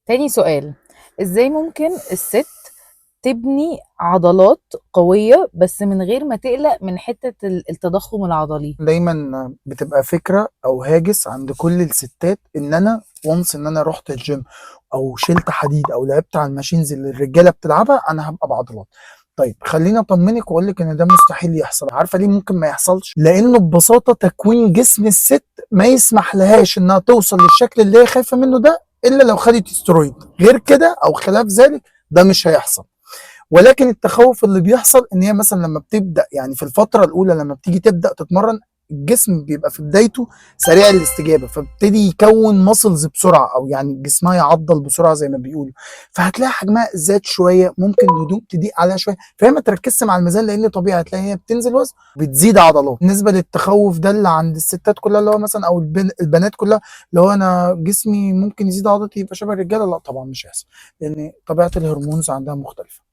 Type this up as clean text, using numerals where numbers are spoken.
تاني سؤال، ازاي ممكن الست تبني عضلات قوية بس من غير ما تقلق من حتة التضخم العضلي؟ دايما بتبقى فكره او هاجس عند كل الستات ان انا وانس ان انا رحت الجيم او شلت حديد او لعبت على الماشينز اللي الرجاله بتلعبها انا هبقى بعضلات. طيب خليني اطمنك واقول لك ان ده مستحيل يحصل. عارفه ليه ممكن ما يحصلش؟ لانه ببساطه تكوين جسم الست ما يسمح لهاش انها توصل للشكل اللي هي خايفه منه ده الا لو خدت استرويد. غير كده او خلاف ذلك ده مش هيحصل. ولكن التخوف اللي بيحصل ان هي مثلا لما بتبدا، يعني في الفتره الاولى لما بتيجي تبدا تتمرن، الجسم بيبقى في بدايته سريع الاستجابه، فبتدي يكون ماسلز بسرعه او يعني جسمها يعضل بسرعه زي ما بيقولوا. فهتلاقي حجمها زاد شويه، ممكن الهدوم تضيق عليها شويه، فهي ما تركزش مع الميزان لان طبيعي هتلاقي هي بتنزل وزن بتزيد عضلات. بالنسبه للتخوف ده اللي عند الستات كلها اللي هو مثلا او البنات كلها اللي هو انا جسمي ممكن يزيد عضلتي يبقى شبه الرجاله، لا طبعا مش هيحصل، لان طبيعه الهرمونز عندها مختلفه.